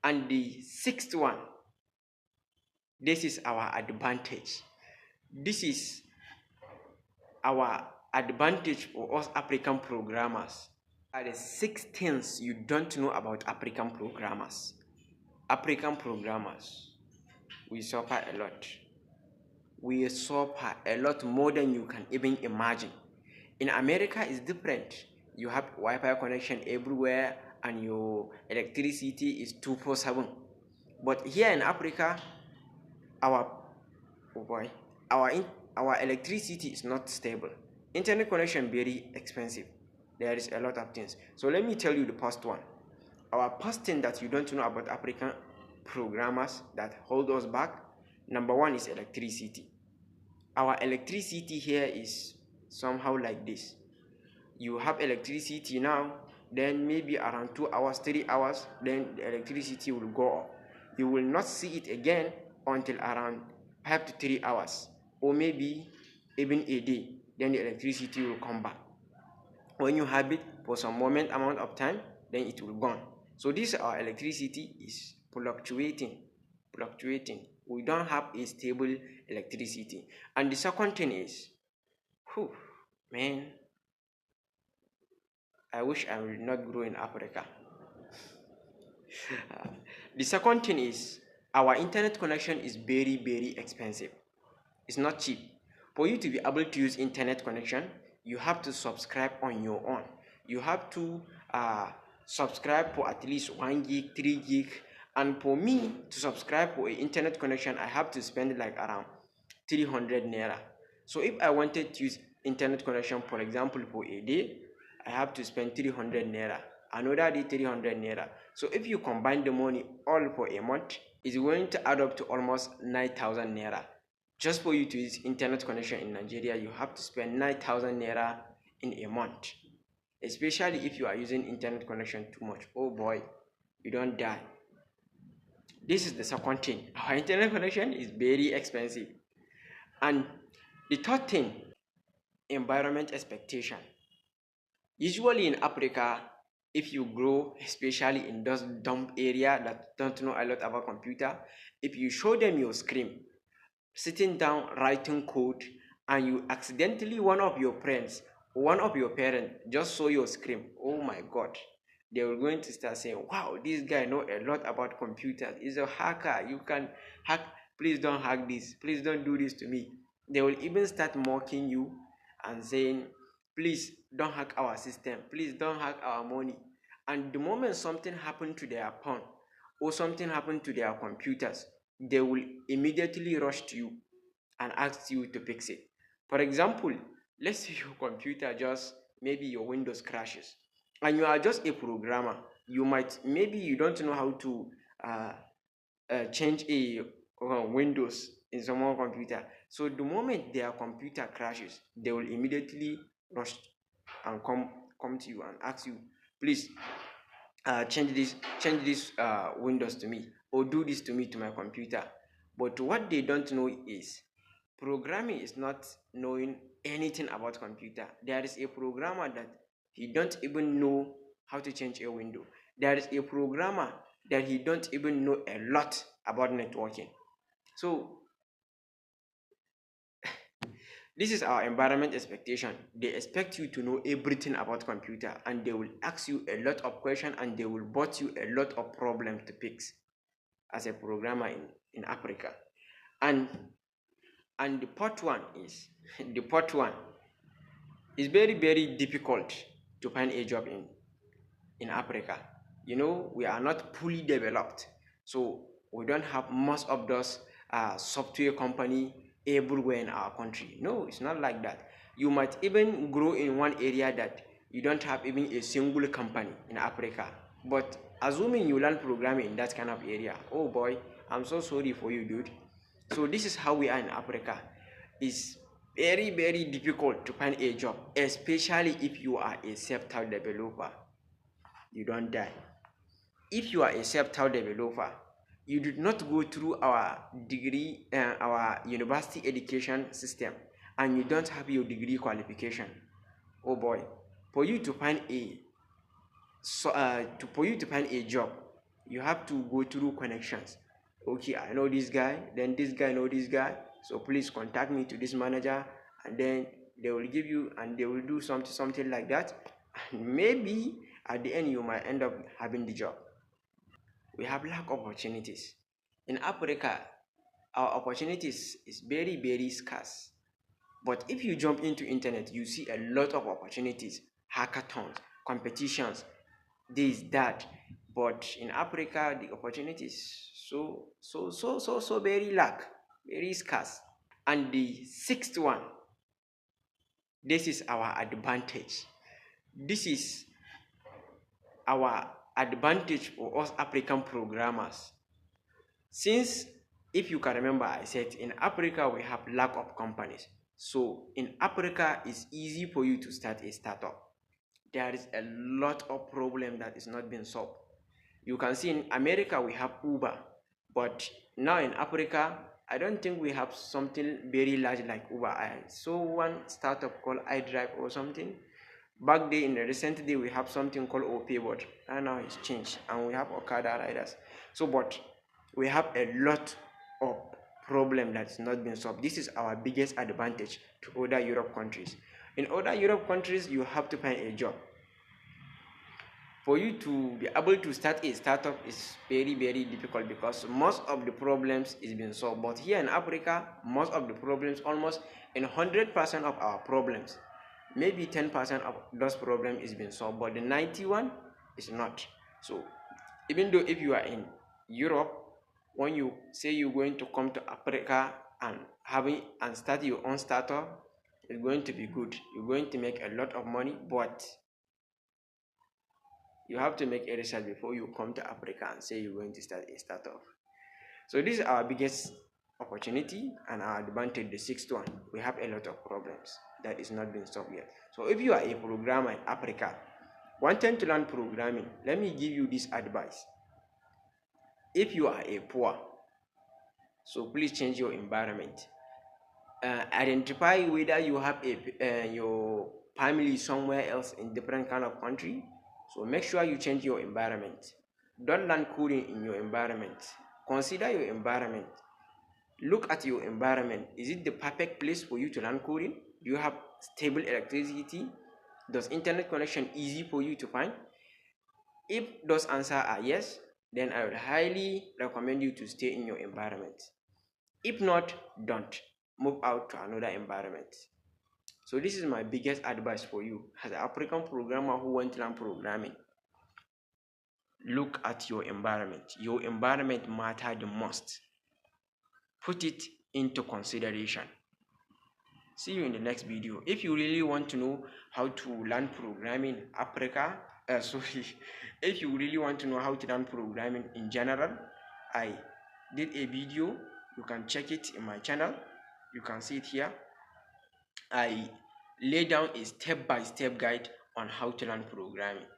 And the sixth one, this is our advantage. This is our advantage for us African programmers. Are the 6 things you don't know about African programmers. African programmers, we suffer a lot. We suffer a lot more than you can even imagine. In America, it's different. You have Wi-Fi connection everywhere, and your electricity is 247. But here in Africa, our oh boy, our electricity is not stable. Internet connection very expensive. There is a lot of things. So let me tell you the first one. Our first thing that you don't know about African programmers that hold us back, number one is electricity. Our electricity here is somehow like this. You have electricity now, then maybe around 2 hours, 3 hours, then the electricity will go off. You will not see it again until around 5 to 3 hours, or maybe even a day, then the electricity will come back. When you have it for some amount of time, then it will gone. So this our electricity is fluctuating. We don't have a stable electricity. And the second thing is, man, I wish I will not grow in Africa. The second thing is, our internet connection is very, very expensive. It's not cheap. For you to be able to use internet connection, you have to subscribe on your own. You have to subscribe for at least 1 gig, 3 gig. And for me to subscribe for an internet connection, I have to spend like around 300 naira. So if I wanted to use internet connection, for example, for a day, I have to spend 300 naira. Another day, 300 naira. So if you combine the money all for a month, it's going to add up to almost 9,000 naira. Just for you to use internet connection in Nigeria, you have to spend 9,000 naira in a month. Especially if you are using internet connection too much. Oh boy, you don't die. This is the second thing. Our internet connection is very expensive. And the third thing, environment expectation. Usually in Africa, if you grow, especially in those dumb area that don't know a lot about computer, if you show them your screen, sitting down writing code, and you accidentally one of your friends, one of your parents just saw your screen, oh my god, they were going to start saying, wow, this guy know a lot about computers, he's a hacker, you can hack, please don't hack this, please don't do this to me. They will even start mocking you and saying, please don't hack our system, please don't hack our money. And the moment something happened to their phone or something happened to their computers, they will immediately rush to you and ask you to fix it. For example, let's say your computer just, maybe your Windows crashes and you are just a programmer. Maybe you don't know how to change a Windows in someone's computer. So the moment their computer crashes, they will immediately rush and come to you and ask you, please change this Windows to me, or do this to me to my computer. But what they don't know is programming is not knowing anything about computer. There is a programmer that he don't even know how to change a window. There is a programmer that he don't even know a lot about networking. So this is our environment expectation. They expect you to know everything about computer, and they will ask you a lot of questions, and they will bot you a lot of problems to fix as a programmer in Africa. And the fourth one is very, very difficult to find a job in Africa. You know, we are not fully developed, so we don't have most of those software company everywhere in our country. No, it's not like that. You might even grow in one area that you don't have even a single company in Africa. But assuming you learn programming in that kind of area, oh boy, I'm so sorry for you, dude. So this is how we are in Africa. It's very, very difficult to find a job, especially if you are a self-taught developer. You don't die. If you are a self-taught developer, you did not go through our degree, our university education system, and you don't have your degree qualification. Oh boy, for you to find a job, You have to go through connections. Okay, I know this guy, then this guy know this guy, so please contact me to this manager, and then they will give you, and they will do something like that, and maybe at the end you might end up having the job. We have lack of opportunities in Africa. Our opportunities is very scarce. But if you jump into internet, you see a lot of opportunities, hackathons, competitions, this, that. But in Africa, the opportunities so very lack, very scarce. And the sixth one, this is our advantage. This is our advantage for us African programmers. Since, if you can remember, I said in Africa we have lack of companies. So in Africa, it's easy for you to start a startup. There is a lot of problem that is not being solved. You can see in America we have Uber, but now in Africa, I don't think we have something very large like Uber. I saw one startup called iDrive or something. Back there in the recent day, we have something called OP, but right now it's changed, and we have Okada riders. So, but we have a lot of problem that's not been solved. This is our biggest advantage to other Europe countries. In other Europe countries, you have to find a job. For you to be able to start a startup is very difficult because most of the problems is being solved. But here in Africa, most of the problems, almost in 100% of our problems, maybe 10% of those problems is being solved, but the 91 is not. So even though if you are in Europe, when you say you're going to come to Africa and start your own startup, it's going to be good. You're going to make a lot of money, but you have to make a research before you come to Africa and say you're going to start a startup. So this is our biggest opportunity and our advantage. The sixth one, we have a lot of problems that is not being solved yet. So if you are a programmer in Africa wanting to learn programming, let me give you this advice. If you are a poor, so please change your environment. Identify whether you have your family somewhere else in different kind of country. So make sure you change your environment. Don't learn coding in your environment. Consider your environment. Look at your environment. Is it the perfect place for you to learn coding? Do you have stable electricity? Does internet connection easy for you to find? If those answers are yes, then I would highly recommend you to stay in your environment. If not, don't. Move out to another environment. So this is my biggest advice for you as an African programmer who want to learn programming. Look at your environment. Your environment matters the most. Put it into consideration. See you in the next video. If you really want to know how to learn programming in Africa, if you really want to know how to learn programming in general, I did a video. You can check it in my channel. You can see it here. I lay down a step-by-step guide on how to learn programming.